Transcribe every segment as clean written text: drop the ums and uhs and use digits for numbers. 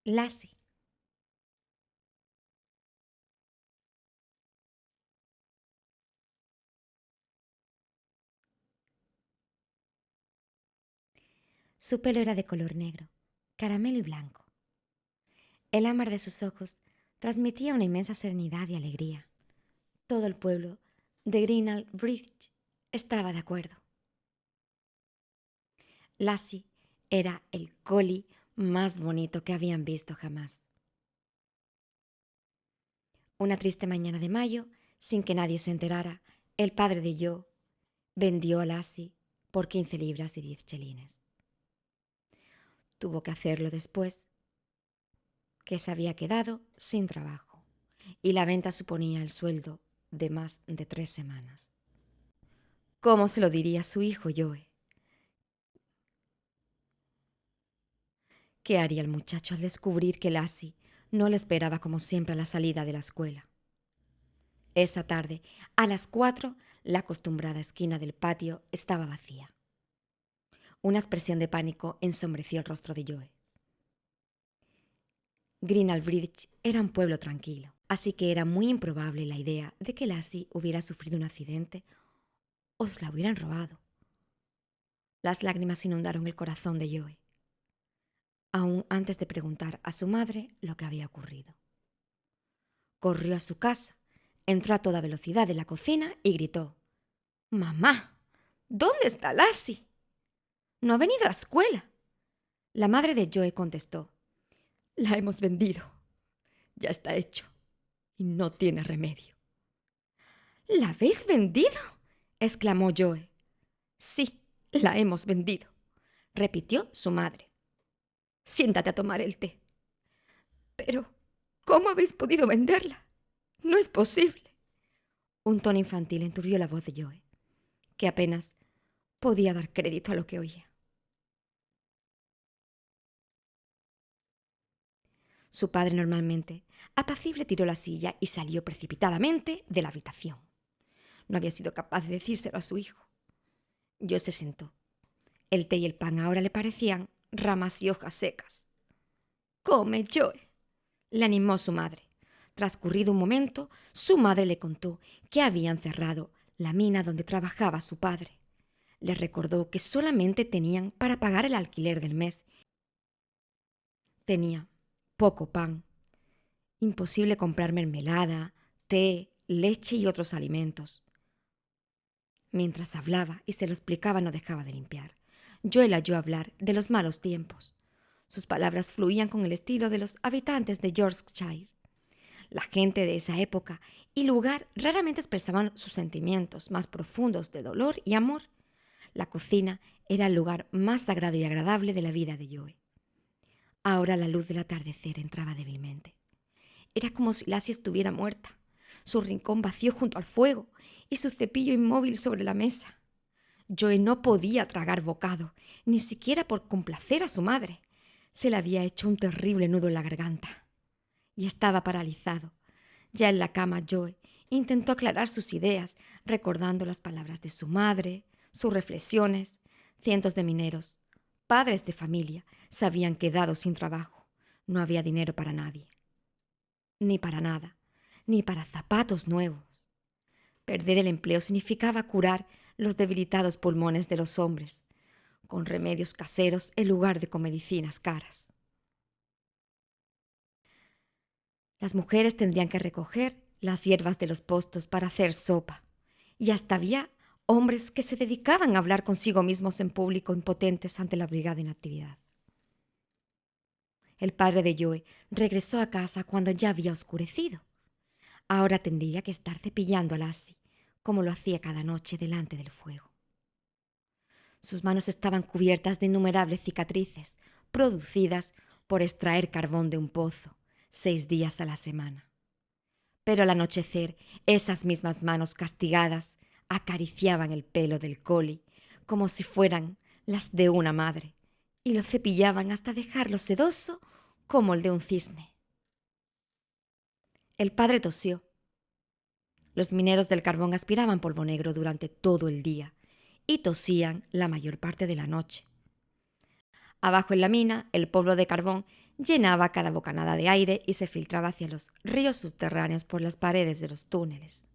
Lassie. Su pelo era de color negro, caramelo y blanco. El ámbar de sus ojos transmitía una inmensa serenidad y alegría. Todo el pueblo de Greenall Bridge estaba de acuerdo. Lassie era el collie más bonito que habían visto jamás. Una triste mañana de mayo, sin que nadie se enterara, el padre de Joe vendió a Lassie por 15 libras y 10 chelines. Tuvo que hacerlo después que se había quedado sin trabajo y la venta suponía el sueldo de más de 3 semanas. ¿Cómo se lo diría a su hijo Joe? ¿Qué haría el muchacho al descubrir que Lassie no le esperaba como siempre a la salida de la escuela? Esa tarde, a las 4, la acostumbrada esquina del patio estaba vacía. Una expresión de pánico ensombreció el rostro de Joe. Greenall Bridge era un pueblo tranquilo, así que era muy improbable la idea de que Lassie hubiera sufrido un accidente o la hubieran robado. Las lágrimas inundaron el corazón de Joe, aún antes de preguntar a su madre lo que había ocurrido. Corrió a su casa, entró a toda velocidad en la cocina y gritó: «¡Mamá! ¿Dónde está Lassie? No ha venido a la escuela». La madre de Joe contestó: «La hemos vendido. Ya está hecho y no tiene remedio». «¿La habéis vendido?», exclamó Joe. «Sí, la hemos vendido», repitió su madre. «Siéntate a tomar el té». «Pero, ¿cómo habéis podido venderla? No es posible». Un tono infantil enturbió la voz de Joe, que apenas podía dar crédito a lo que oía. Su padre, normalmente apacible, tiró la silla y salió precipitadamente de la habitación. No había sido capaz de decírselo a su hijo. Joe se sentó. El té y el pan ahora le parecían ramas y hojas secas. «Come, Joe», le animó su madre. Transcurrido un momento, su madre le contó que habían cerrado la mina donde trabajaba su padre. Le recordó que solamente tenían para pagar el alquiler del mes. Tenía poco pan. Imposible comprar mermelada, té, leche y otros alimentos. Mientras hablaba y se lo explicaba, no dejaba de limpiar. Joe la oyó hablar de los malos tiempos. Sus palabras fluían con el estilo de los habitantes de Yorkshire. La gente de esa época y lugar raramente expresaban sus sentimientos más profundos de dolor y amor. La cocina era el lugar más sagrado y agradable de la vida de Joe. Ahora la luz del atardecer entraba débilmente. Era como si Lassie estuviera muerta, su rincón vacío junto al fuego y su cepillo inmóvil sobre la mesa. Joe no podía tragar bocado, ni siquiera por complacer a su madre. Se le había hecho un terrible nudo en la garganta y estaba paralizado. Ya en la cama, Joe intentó aclarar sus ideas, recordando las palabras de su madre, sus reflexiones. Cientos de mineros, padres de familia, se habían quedado sin trabajo. No había dinero para nadie, ni para nada, ni para zapatos nuevos. Perder el empleo significaba curar los debilitados pulmones de los hombres, con remedios caseros en lugar de con medicinas caras. Las mujeres tendrían que recoger las hierbas de los postos para hacer sopa, y hasta había hombres que se dedicaban a hablar consigo mismos en público, impotentes ante la obligada inactividad. El padre de Joe regresó a casa cuando ya había oscurecido. Ahora tendría que estar cepillando a Lassie, como lo hacía cada noche delante del fuego. Sus manos estaban cubiertas de innumerables cicatrices, producidas por extraer carbón de un pozo, 6 días a la semana. Pero al anochecer, esas mismas manos castigadas acariciaban el pelo del collie como si fueran las de una madre y lo cepillaban hasta dejarlo sedoso como el de un cisne. El padre tosió. Los mineros del carbón aspiraban polvo negro durante todo el día y tosían la mayor parte de la noche. Abajo en la mina, el polvo de carbón llenaba cada bocanada de aire y se filtraba hacia los ríos subterráneos por las paredes de los túneles.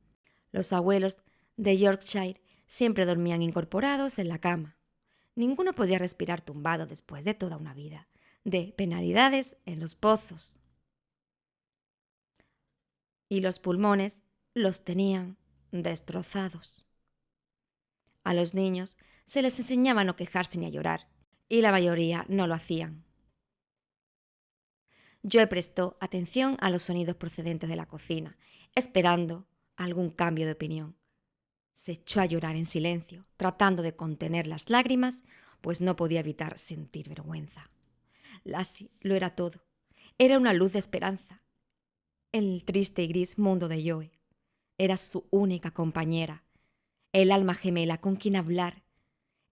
Los abuelos de Yorkshire siempre dormían incorporados en la cama. Ninguno podía respirar tumbado después de toda una vida de penalidades en los pozos. Y los pulmones los tenían destrozados. A los niños se les enseñaba a no quejarse ni a llorar, y la mayoría no lo hacían. Joe prestó atención a los sonidos procedentes de la cocina, esperando algún cambio de opinión. Se echó a llorar en silencio, tratando de contener las lágrimas, pues no podía evitar sentir vergüenza. Lassie lo era todo. Era una luz de esperanza en el triste y gris mundo de Joe. Era su única compañera, el alma gemela con quien hablar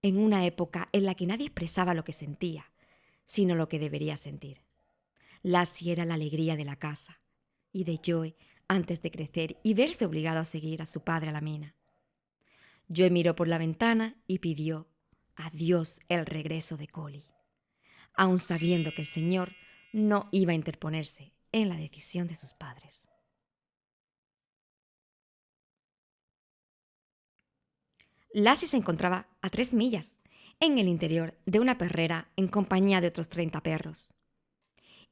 en una época en la que nadie expresaba lo que sentía, sino lo que debería sentir. Lassie era la alegría de la casa y de Joe antes de crecer y verse obligado a seguir a su padre a la mina. Joe miró por la ventana y pidió a Dios el regreso de Collie, aun sabiendo que el Señor no iba a interponerse en la decisión de sus padres. Lassie se encontraba a 3 millas, en el interior de una perrera en compañía de otros 30 perros.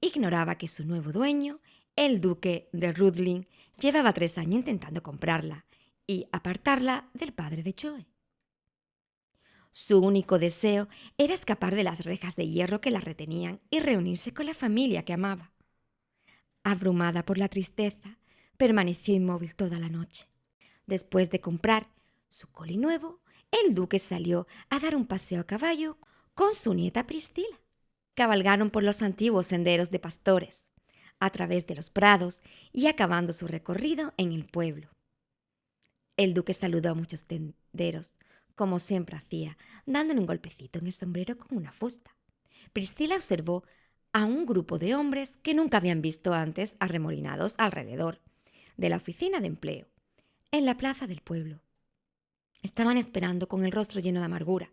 Ignoraba que su nuevo dueño, el duque de Rutland, llevaba 3 años intentando comprarla y apartarla del padre de Joe. Su único deseo era escapar de las rejas de hierro que la retenían y reunirse con la familia que amaba. Abrumada por la tristeza, permaneció inmóvil toda la noche. Después de comprar su collie nuevo, el duque salió a dar un paseo a caballo con su nieta Priscila. Cabalgaron por los antiguos senderos de pastores, a través de los prados y acabando su recorrido en el pueblo. El duque saludó a muchos tenderos, como siempre hacía, dándole un golpecito en el sombrero con una fusta. Priscila observó a un grupo de hombres que nunca habían visto antes arremolinados alrededor de la oficina de empleo, en la plaza del pueblo. Estaban esperando con el rostro lleno de amargura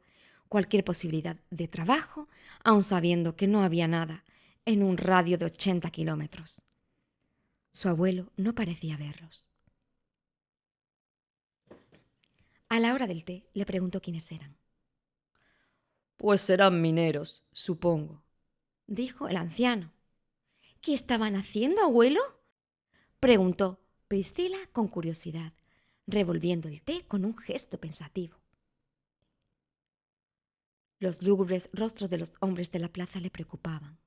cualquier posibilidad de trabajo, aun sabiendo que no había nada en un radio de 80 kilómetros. Su abuelo no parecía verlos. A la hora del té le preguntó quiénes eran. «Pues serán mineros, supongo», dijo el anciano. «¿Qué estaban haciendo, abuelo?», preguntó Priscila con curiosidad, revolviendo el té con un gesto pensativo. Los lúgubres rostros de los hombres de la plaza le preocupaban.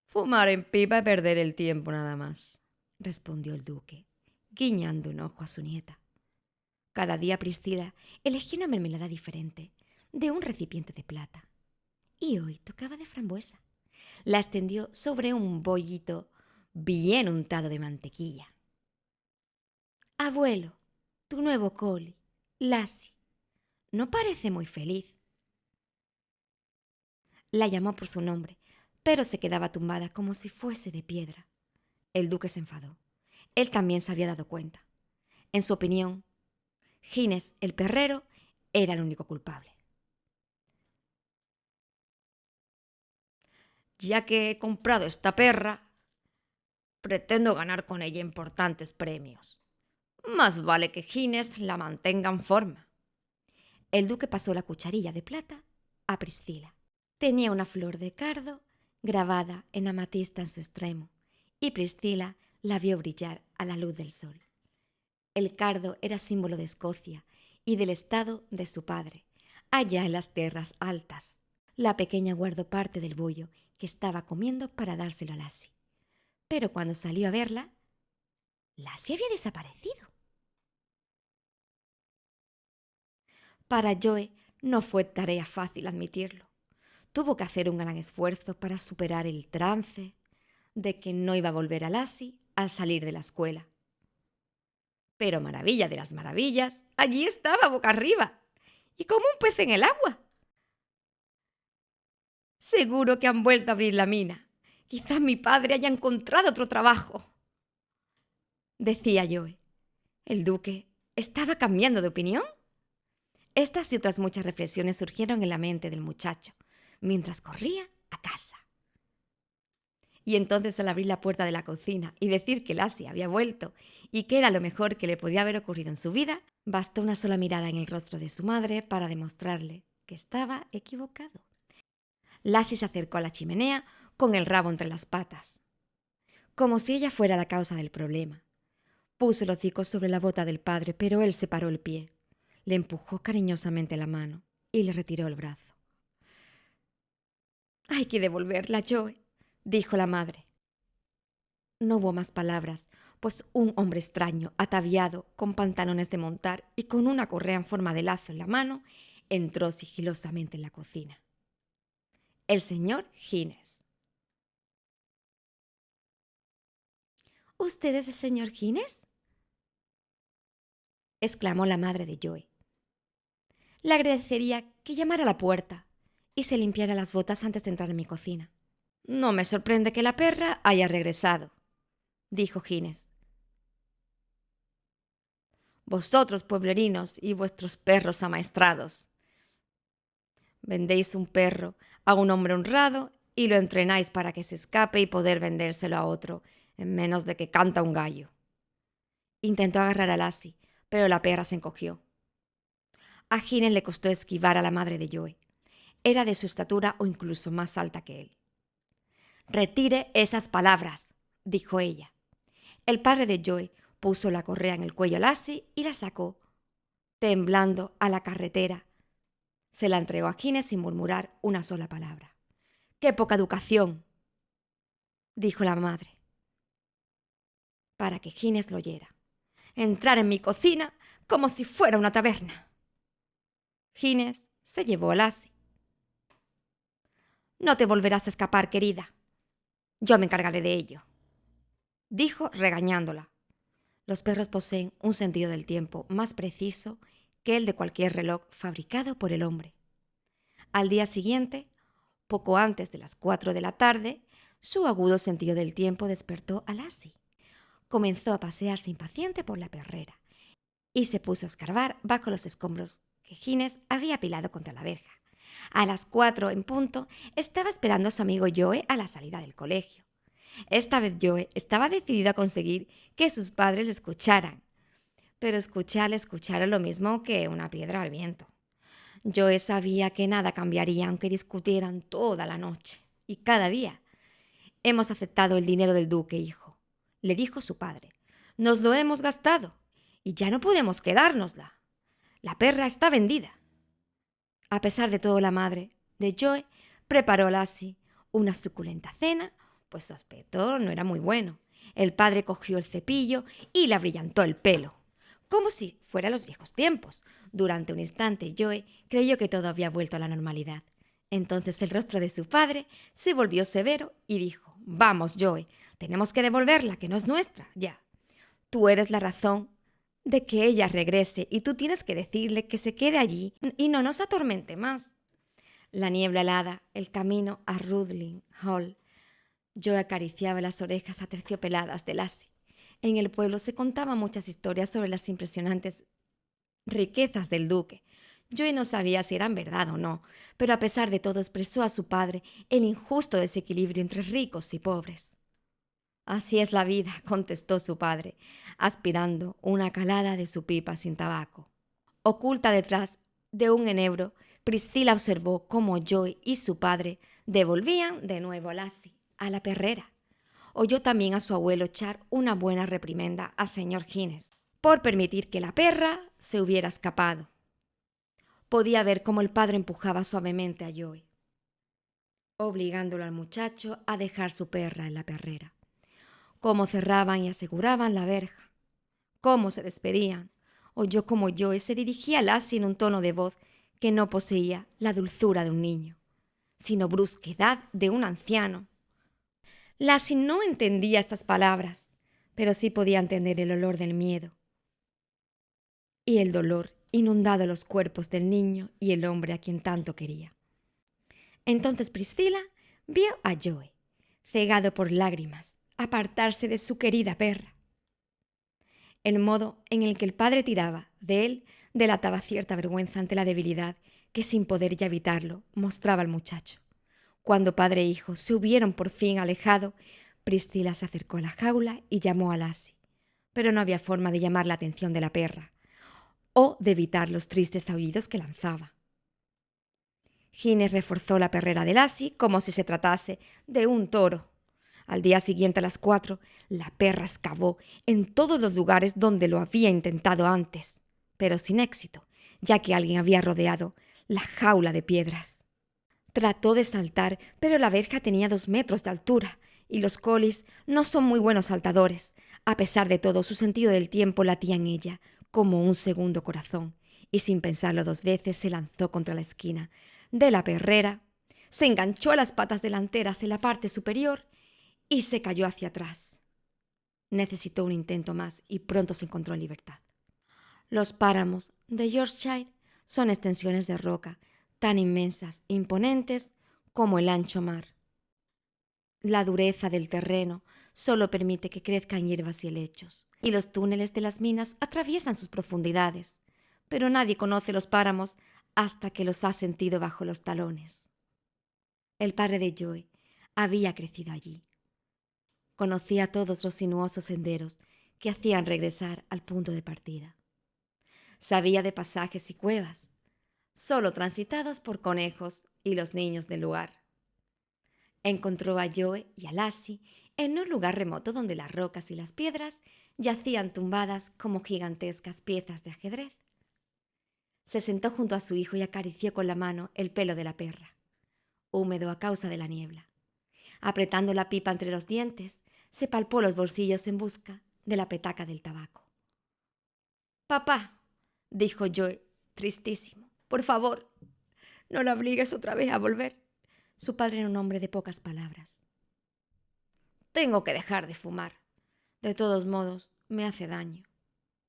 «Fumar en pipa y perder el tiempo nada más», respondió el duque, guiñando un ojo a su nieta. Cada día Priscila elegía una mermelada diferente, de un recipiente de plata. Y hoy tocaba de frambuesa. La extendió sobre un bollito bien untado de mantequilla. «Abuelo, tu nuevo collie, Lassie, no parece muy feliz». La llamó por su nombre, pero se quedaba tumbada como si fuese de piedra. El duque se enfadó. Él también se había dado cuenta. En su opinión, Gines, el perrero, era el único culpable. «Ya que he comprado esta perra, pretendo ganar con ella importantes premios. Más vale que Gines la mantenga en forma». El duque pasó la cucharilla de plata a Priscila. Tenía una flor de cardo grabada en amatista en su extremo, y Priscila la vio brillar a la luz del sol. El cardo era símbolo de Escocia y del estado de su padre, allá en las tierras altas. La pequeña guardó parte del bollo que estaba comiendo para dárselo a Lassie. Pero cuando salió a verla, Lassie había desaparecido. Para Joe no fue tarea fácil admitirlo. Tuvo que hacer un gran esfuerzo para superar el trance de que no iba a volver a Lassie al salir de la escuela. Pero maravilla de las maravillas, allí estaba boca arriba y como un pez en el agua. «Seguro que han vuelto a abrir la mina. Quizás mi padre haya encontrado otro trabajo», decía Joe. ¿El duque estaba cambiando de opinión? Estas y otras muchas reflexiones surgieron en la mente del muchacho mientras corría a casa. Y entonces, al abrir la puerta de la cocina y decir que Lassie había vuelto y que era lo mejor que le podía haber ocurrido en su vida, bastó una sola mirada en el rostro de su madre para demostrarle que estaba equivocado. Lassie se acercó a la chimenea con el rabo entre las patas, como si ella fuera la causa del problema. Puso el hocico sobre la bota del padre, pero él separó el pie. Le empujó cariñosamente la mano y le retiró el brazo. «Hay que devolverla, Joe», dijo la madre. No hubo más palabras, pues un hombre extraño, ataviado, con pantalones de montar y con una correa en forma de lazo en la mano, entró sigilosamente en la cocina. El señor Hines. «¿Usted es el señor Hines?», exclamó la madre de Joe. «Le agradecería que llamara a la puerta y se limpiara las botas antes de entrar en mi cocina». «No me sorprende que la perra haya regresado», dijo Hines. «Vosotros, pueblerinos, y vuestros perros amaestrados. Vendéis un perro a un hombre honrado y lo entrenáis para que se escape y poder vendérselo a otro en menos de que canta un gallo». Intentó agarrar a Lassie, pero la perra se encogió. A Hines le costó esquivar a la madre de Joe. Era de su estatura o incluso más alta que él. «Retire esas palabras», dijo ella. El padre de Joe puso la correa en el cuello a Lassie y la sacó, temblando, a la carretera. Se la entregó a Hines sin murmurar una sola palabra. «¡Qué poca educación!», dijo la madre, para que Hines lo oyera. «Entrar en mi cocina como si fuera una taberna». Hines se llevó a Lassie. «No te volverás a escapar, querida. Yo me encargaré de ello», dijo regañándola. Los perros poseen un sentido del tiempo más preciso que el de cualquier reloj fabricado por el hombre. Al día siguiente, poco antes de las 4 de la tarde, su agudo sentido del tiempo despertó a Lassie. Comenzó a pasearse impaciente por la perrera y se puso a escarbar bajo los escombros que Hines había apilado contra la verja. A las 4 en punto estaba esperando a su amigo Joe a la salida del colegio. Esta vez Joe estaba decidido a conseguir que sus padres le escucharan, pero escucharle escucharon lo mismo que una piedra al viento. Joe sabía que nada cambiaría aunque discutieran toda la noche y cada día. «Hemos aceptado el dinero del duque, hijo», le dijo su padre. «Nos lo hemos gastado y ya no podemos quedárnosla. La perra está vendida». A pesar de todo, la madre de Joe preparó a Lassie una suculenta cena, pues su aspecto no era muy bueno. El padre cogió el cepillo y le abrillantó el pelo, como si fuera los viejos tiempos. Durante un instante Joe creyó que todo había vuelto a la normalidad. Entonces el rostro de su padre se volvió severo y dijo: «Vamos, Joe, tenemos que devolverla, que no es nuestra, ya. Tú eres la razón de que ella regrese y tú tienes que decirle que se quede allí y no nos atormente más». La niebla helada, el camino a Rudlin Hall. Joe acariciaba las orejas aterciopeladas de Lassie. En el pueblo se contaban muchas historias sobre las impresionantes riquezas del duque. Joe no sabía si eran verdad o no, pero a pesar de todo expresó a su padre el injusto desequilibrio entre ricos y pobres. «Así es la vida», contestó su padre, aspirando una calada de su pipa sin tabaco. Oculta detrás de un enebro, Priscila observó cómo Joe y su padre devolvían de nuevo a Lassie a la perrera. Oyó también a su abuelo echar una buena reprimenda al señor Hines por permitir que la perra se hubiera escapado. Podía ver cómo el padre empujaba suavemente a Joe, obligándolo al muchacho a dejar su perra en la perrera. Cómo cerraban y aseguraban la verja, cómo se despedían. Oyó cómo Joe se dirigía a Lassie en un tono de voz que no poseía la dulzura de un niño, sino brusquedad de un anciano. Lassie no entendía estas palabras, pero sí podía entender el olor del miedo y el dolor inundado los cuerpos del niño y el hombre a quien tanto quería. Entonces Priscila vio a Joe, cegado por lágrimas, apartarse de su querida perra. El modo en el que el padre tiraba de él delataba cierta vergüenza ante la debilidad que, sin poder ya evitarlo, mostraba el muchacho. Cuando padre e hijo se hubieron por fin alejado, Priscila se acercó a la jaula y llamó a Lassie, pero no había forma de llamar la atención de la perra o de evitar los tristes aullidos que lanzaba. Gines reforzó la perrera de Lassie como si se tratase de un toro. Al día siguiente a las 4, la perra excavó en todos los lugares donde lo había intentado antes, pero sin éxito, ya que alguien había rodeado la jaula de piedras. Trató de saltar, pero la verja tenía 2 metros de altura, y los collies no son muy buenos saltadores. A pesar de todo, su sentido del tiempo latía en ella, como un segundo corazón, y sin pensarlo 2 veces se lanzó contra la esquina de la perrera, se enganchó a las patas delanteras en la parte superior y se cayó hacia atrás. Necesitó un intento más y pronto se encontró en libertad. Los páramos de Yorkshire son extensiones de roca tan inmensas e imponentes como el ancho mar. La dureza del terreno solo permite que crezcan hierbas y helechos, y los túneles de las minas atraviesan sus profundidades, pero nadie conoce los páramos hasta que los ha sentido bajo los talones. El padre de Joe había crecido allí. Conocía todos los sinuosos senderos que hacían regresar al punto de partida. Sabía de pasajes y cuevas, solo transitados por conejos y los niños del lugar. Encontró a Joe y a Lassie en un lugar remoto donde las rocas y las piedras yacían tumbadas como gigantescas piezas de ajedrez. Se sentó junto a su hijo y acarició con la mano el pelo de la perra, húmedo a causa de la niebla. Apretando la pipa entre los dientes, se palpó los bolsillos en busca de la petaca del tabaco. «Papá», dijo Joe, tristísimo, «por favor, no la obligues otra vez a volver». Su padre era un hombre de pocas palabras. «Tengo que dejar de fumar. De todos modos, me hace daño»,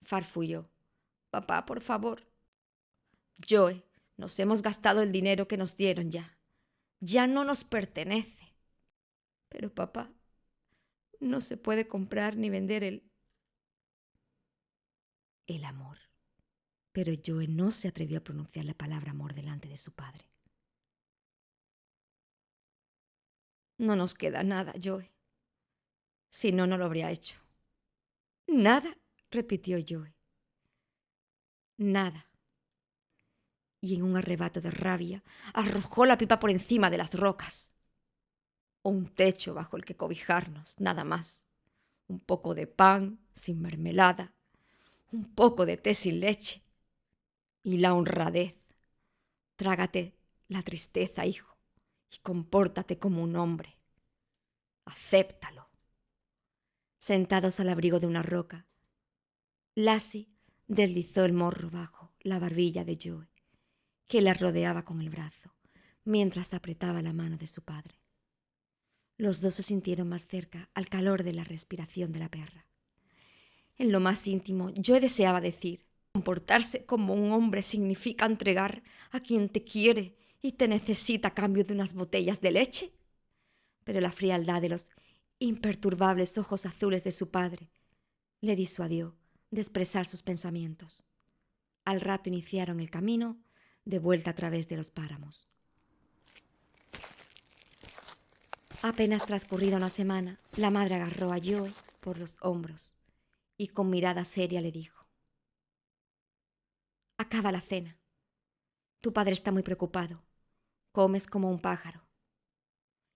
farfulló. «Papá, por favor». «Joe, nos hemos gastado el dinero que nos dieron ya. Ya no nos pertenece». «Pero papá, no se puede comprar ni vender el amor». Pero Joe no se atrevió a pronunciar la palabra amor delante de su padre. «No nos queda nada, Joe. Si no, no lo habría hecho». «¿Nada?», repitió Joe. «Nada». Y en un arrebato de rabia arrojó la pipa por encima de las rocas. Un techo bajo el que cobijarnos, nada más. Un poco de pan sin mermelada. Un poco de té sin leche. Y la honradez. Trágate la tristeza, hijo, y compórtate como un hombre. Acéptalo. Sentados al abrigo de una roca, Lassie deslizó el morro bajo la barbilla de Joe, que la rodeaba con el brazo, mientras apretaba la mano de su padre. Los dos se sintieron más cerca al calor de la respiración de la perra. En lo más íntimo, Joe deseaba decir: comportarse como un hombre significa entregar a quien te quiere y te necesita a cambio de unas botellas de leche. Pero la frialdad de los imperturbables ojos azules de su padre le disuadió de expresar sus pensamientos. Al rato iniciaron el camino de vuelta a través de los páramos. Apenas transcurrida una semana, la madre agarró a Joe por los hombros y con mirada seria le dijo: «Acaba la cena. Tu padre está muy preocupado. Comes como un pájaro.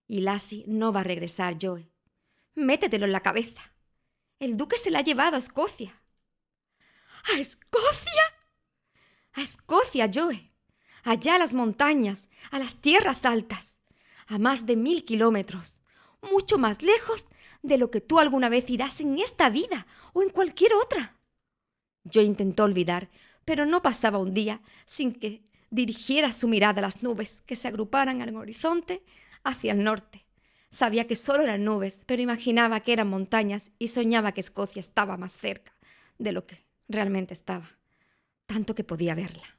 Y Lassie no va a regresar, Joe. Métetelo en la cabeza. El duque se la ha llevado a Escocia». «¿A Escocia?» «A Escocia, Joe. Allá a las montañas, a las tierras altas. A más de 1000 kilómetros. Mucho más lejos de lo que tú alguna vez irás en esta vida o en cualquier otra». Joe intentó olvidar, pero no pasaba un día sin que dirigiera su mirada a las nubes que se agruparan en el horizonte hacia el norte. Sabía que solo eran nubes, pero imaginaba que eran montañas y soñaba que Escocia estaba más cerca de lo que realmente estaba, tanto que podía verla.